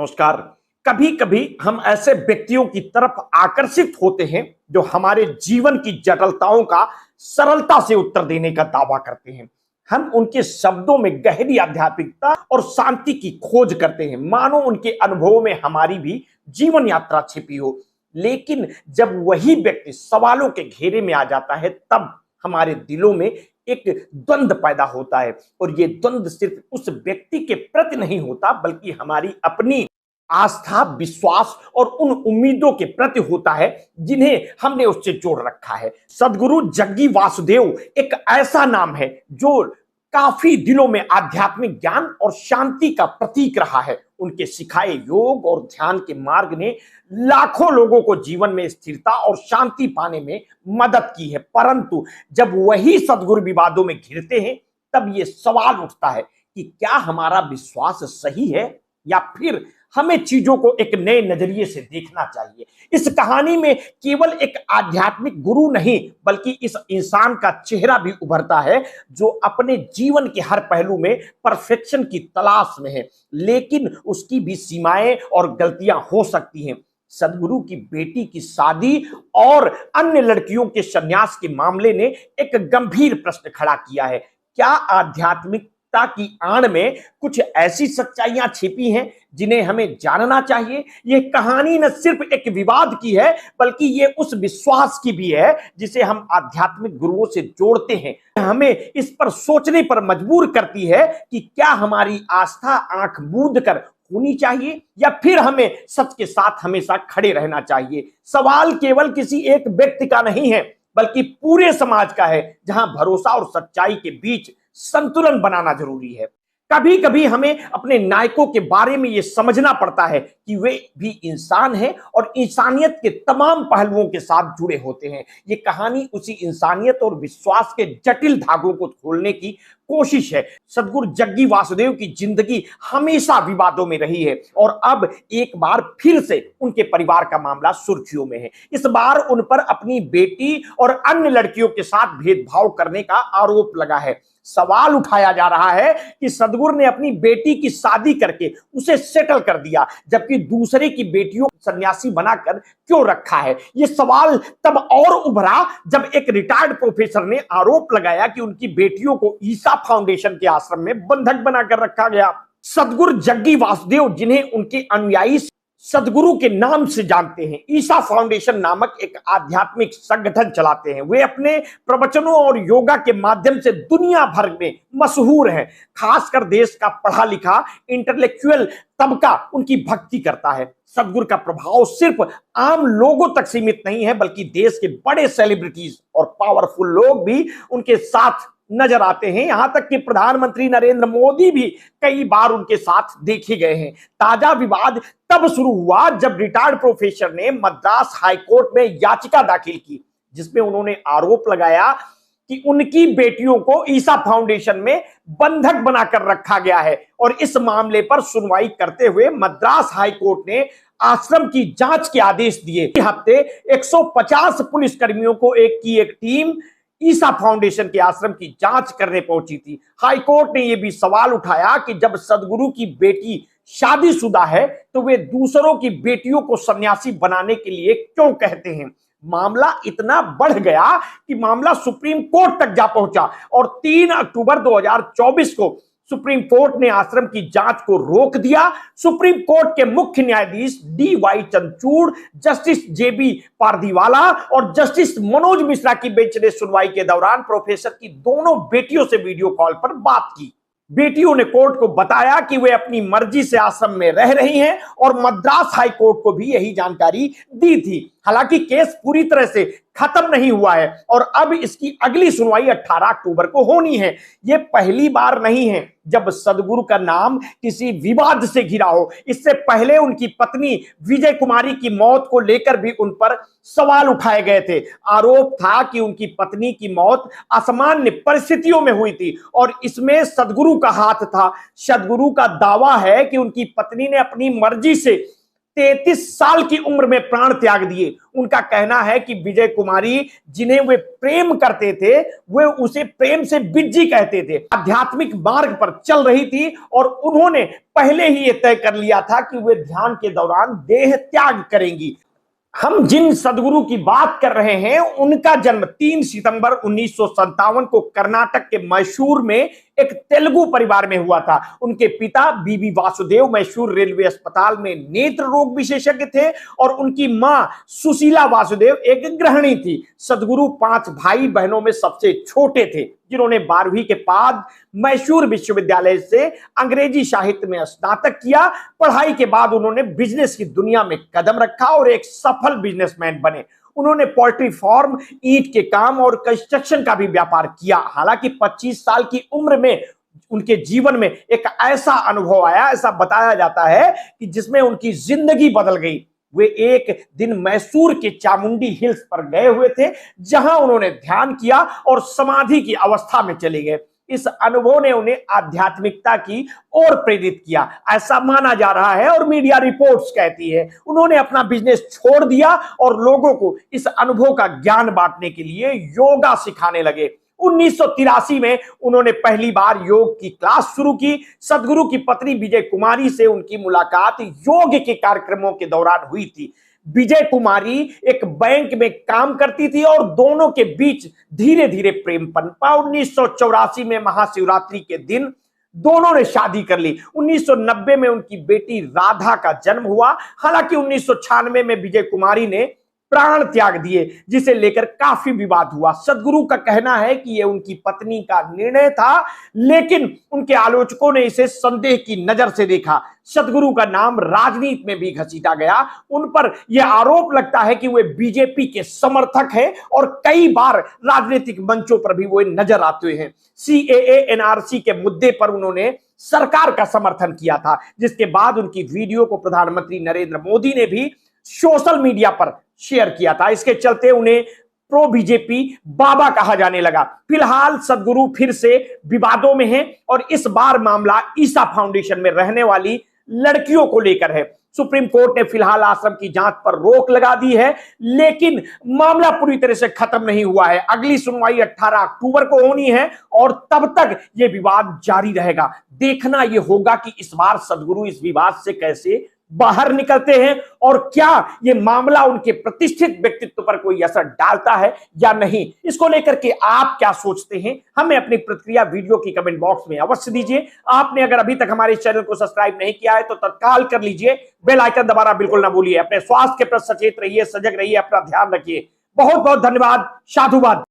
नमस्कार। कभी कभी हम ऐसे व्यक्तियों की तरफ आकर्षित होते हैं जो हमारे जीवन की जटिलताओं का सरलता से उत्तर देने का दावा करते हैं। हम उनके शब्दों में गहरी आध्यात्मिकता और शांति की खोज करते हैं, मानो उनके अनुभवों में हमारी भी जीवन यात्रा छिपी हो। लेकिन जब वही व्यक्ति सवालों के घेरे में आ जाता है, तब हमारे दिलों में एक द्वंद्व पैदा होता है। और ये द्वंद्व सिर्फ उस व्यक्ति के प्रति नहीं होता, बल्कि हमारी अपनी आस्था, विश्वास और उन उम्मीदों के प्रति होता है जिन्हें हमने उससे जोड़ रखा है। सदगुरु जग्गी वासुदेव एक ऐसा नाम है जो काफी दिलों में आध्यात्मिक ज्ञान और शांति का प्रतीक रहा है। उनके सिखाए योग और ध्यान के मार्ग ने लाखों लोगों को जीवन में स्थिरता और शांति पाने में मदद की है। परंतु जब वही सदगुरु विवादों में घिरते हैं, तब ये सवाल उठता है कि क्या हमारा विश्वास सही है या फिर हमें चीजों को एक नए नजरिए से देखना चाहिए। इस कहानी में केवल एक आध्यात्मिक गुरु नहीं, बल्कि इस इंसान का चेहरा भी उभरता है जो अपने जीवन के हर पहलू में परफेक्शन की तलाश में है, लेकिन उसकी भी सीमाएं और गलतियां हो सकती हैं। सदगुरु की बेटी की शादी और अन्य लड़कियों के संन्यास के मामले ने एक गंभीर प्रश्न खड़ा किया है। क्या आध्यात्मिक की आड़ में कुछ ऐसी सच्चाइयां छिपी हैं जिन्हें हमें जानना चाहिए? यह कहानी न सिर्फ एक विवाद की है, बल्कि यह उस विश्वास की भी है जिसे हम आध्यात्मिक गुरुओं से जोड़ते हैं। हमें इस पर सोचने पर मजबूर करती है कि क्या हमारी आस्था आंख मूंद कर होनी चाहिए या फिर हमें सच के साथ हमेशा खड़े रहना चाहिए। सवाल केवल किसी एक व्यक्ति का नहीं है, बल्कि पूरे समाज का है, जहां भरोसा और सच्चाई के बीच संतुलन बनाना जरूरी है। कभी कभी हमें अपने नायकों के बारे में यह समझना पड़ता है कि वे भी इंसान हैं और इंसानियत के तमाम पहलुओं के साथ जुड़े होते हैं। ये कहानी उसी इंसानियत और विश्वास के जटिल धागों को खोलने की कोशिश है। सदगुरु जग्गी वासुदेव की जिंदगी हमेशा विवादों में रही है और अब एक बार फिर से उनके परिवार का मामला सुर्खियों में है। इस बार उन पर अपनी बेटी और अन्य लड़कियों के साथ भेदभाव करने का आरोप लगा है। सवाल उठाया जा रहा है कि सदगुरु ने अपनी बेटी की शादी करके उसे सेटल कर दिया, जबकि दूसरे की बेटियों को सन्यासी बनाकर क्यों रखा है। यह सवाल तब और उभरा जब एक रिटायर्ड प्रोफेसर ने आरोप लगाया कि उनकी बेटियों को ईसा फाउंडेशन के आश्रम में बंधक बनाकर रखा गया। सदगुरु जग्गी वासुदेव, जिन्हें उनके अनुयायी सदगुरु के नाम से जानते हैं, ईसा फाउंडेशन नामक एक आध्यात्मिक संगठन चलाते हैं। वे अपने प्रवचनों और योगा के माध्यम से दुनिया भर में मशहूर हैं। खासकर देश का पढ़ा लिखा इंटेलेक्चुअल तबका उनकी भक्ति करता है। सदगुरु का प्रभाव सिर्फ आम लोगों तक सीमित नहीं है, बल्कि देश के बड़े सेलिब्रिटीज और पावरफुल लोग भी उनके साथ नजर आते हैं। यहां तक कि प्रधानमंत्री नरेंद्र मोदी भी कई बार उनके साथ देखे गए हैं। ताजा विवाद तब शुरू हुआ जब रिटायर्ड प्रोफेसर ने मद्रास हाईकोर्ट में याचिका दाखिल की, जिसमें उन्होंने आरोप लगाया कि उनकी बेटियों को ईसा फाउंडेशन में बंधक बनाकर रखा गया है। और इस मामले पर सुनवाई करते हुए मद्रास हाईकोर्ट ने आश्रम की जांच के आदेश दिए। हफ्ते 150 पुलिसकर्मियों को एक टीम ईसा फाउंडेशन के आश्रम की जांच करने पहुंची थी। हाईकोर्ट ने यह भी सवाल उठाया कि जब सदगुरु की बेटी शादीशुदा है तो वे दूसरों की बेटियों को सन्यासी बनाने के लिए क्यों कहते हैं। मामला इतना बढ़ गया कि मामला सुप्रीम कोर्ट तक जा पहुंचा और 3 अक्टूबर 2024 को सुप्रीम कोर्ट ने आश्रम की जांच को रोक दिया। सुप्रीम कोर्ट के मुख्य न्यायाधीश DY Chandrachud, justice JB Pardiwala और जस्टिस मनोज मिश्रा की बेंच ने सुनवाई के दौरान प्रोफेसर की दोनों बेटियों से वीडियो कॉल पर बात की। बेटियों ने कोर्ट को बताया कि वे अपनी मर्जी से आश्रम में रह रही हैं और मद्रास हाई कोर्ट को भी यही जानकारी दी थी। हालांकि केस पूरी तरह से खत्म नहीं हुआ है और अब इसकी अगली सुनवाई 18 अक्टूबर को होनी है। यह पहली बार नहीं है जब सदगुरु का नाम किसी विवाद से घिरा हो। इससे पहले उनकी पत्नी विजय कुमारी की मौत को लेकर भी उन पर सवाल उठाए गए थे। आरोप था कि उनकी पत्नी की मौत असामान्य परिस्थितियों में हुई थी और इसमें सदगुरु का हाथ था। सदगुरु का दावा है कि उनकी पत्नी ने अपनी मर्जी से 33 साल की उम्र में प्राण त्याग दिए। उनका कहना है कि विजय कुमारी जिन्हें वे प्रेम करते थे, वे उसे प्रेम से बिज्जी कहते थे। आध्यात्मिक मार्ग पर चल रही थी और उन्होंने पहले ही यह तय कर लिया था कि वे ध्यान के दौरान देह त्याग करेंगी। हम जिन सदगुरु की बात कर रहे हैं, उनका जन्म 3 सितंबर 1957 को कर्नाटक के मैसूर में एक तेलुगु परिवार में हुआ था। उनके पिता बीबी वासुदेव मैसूर रेलवे अस्पताल में नेत्र रोग विशेषज्ञ थे और उनकी मां सुशीला वासुदेव एक गृहिणी थी। सदगुरु 5 भाई बहनों में सबसे छोटे थे, जिन्होंने 12वीं के बाद मैसूर विश्वविद्यालय से अंग्रेजी साहित्य में स्नातक किया। पढ़ाई के बाद उन्होंने बिजनेस की दुनिया में कदम रखा और एक सफल बिजनेसमैन बने। उन्होंने पोल्ट्री फार्म, ईंट के काम और कंस्ट्रक्शन का भी व्यापार किया। हालांकि 25 साल की उम्र में उनके जीवन में एक ऐसा अनुभव आया, ऐसा बताया जाता है कि जिसमें उनकी जिंदगी बदल गई। वे एक दिन मैसूर के चामुंडी हिल्स पर गए हुए थे, जहां उन्होंने ध्यान किया और समाधि की अवस्था में चले गए। इस अनुभव ने उन्हें आध्यात्मिकता की ओर प्रेरित किया, ऐसा माना जा रहा है और मीडिया रिपोर्ट्स कहती है। उन्होंने अपना बिजनेस छोड़ दिया और लोगों को इस अनुभव का ज्ञान बांटने के लिए योगा सिखाने लगे। 1983 में उन्होंने पहली बार योग की क्लास शुरू की। सदगुरु की पत्नी विजय कुमारी से उनकी मुलाकात योग के कार्यक्रमों के दौरान हुई थी। विजय कुमारी एक बैंक में काम करती थी और दोनों के बीच धीरे धीरे प्रेम पनपा। 1984 में महाशिवरात्रि के दिन दोनों ने शादी कर ली। 1990 में उनकी बेटी राधा का जन्म हुआ। हालांकि 1996 में विजय कुमारी ने प्राण त्याग दिए, जिसे लेकर काफी विवाद हुआ। सदगुरु का कहना है कि यह उनकी पत्नी का निर्णय था, लेकिन उनके आलोचकों ने इसे संदेह की नजर से देखा। सदगुरु का नाम राजनीति में भी घसीटा गया। उन पर यह आरोप लगता है कि वे बीजेपी के समर्थक हैं और कई बार राजनीतिक मंचों पर भी वो नजर आते हैं। सीएए एनआरसी के मुद्दे पर उन्होंने सरकार का समर्थन किया था, जिसके बाद उनकी वीडियो को प्रधानमंत्री नरेंद्र मोदी ने भी सोशल मीडिया पर शेयर किया था। इसके चलते उन्हें प्रो बीजेपी बाबा कहा जाने लगा। फिलहाल सदगुरु फिर से विवादों में हैं और इस बार मामला ईसा फाउंडेशन में रहने वाली लड़कियों को लेकर है। सुप्रीम कोर्ट ने फिलहाल आश्रम की जांच पर रोक लगा दी है, लेकिन मामला पूरी तरह से खत्म नहीं हुआ है। अगली सुनवाई 18 अक्टूबर को होनी है और तब तक यह विवाद जारी रहेगा। देखना यह होगा कि इस बार सदगुरु इस विवाद से कैसे बाहर निकलते हैं और क्या यह मामला उनके प्रतिष्ठित व्यक्तित्व पर कोई असर डालता है या नहीं। इसको लेकर के आप क्या सोचते हैं, हमें अपनी प्रतिक्रिया वीडियो की कमेंट बॉक्स में अवश्य दीजिए। आपने अगर अभी तक हमारे चैनल को सब्सक्राइब नहीं किया है तो तत्काल कर लीजिए, बेल आइकन दबाना बिल्कुल ना भूलिए। अपने स्वास्थ्य के प्रति सचेत रहिए, सजग रहिए, अपना ध्यान रखिए। बहुत बहुत धन्यवाद। साधुवाद।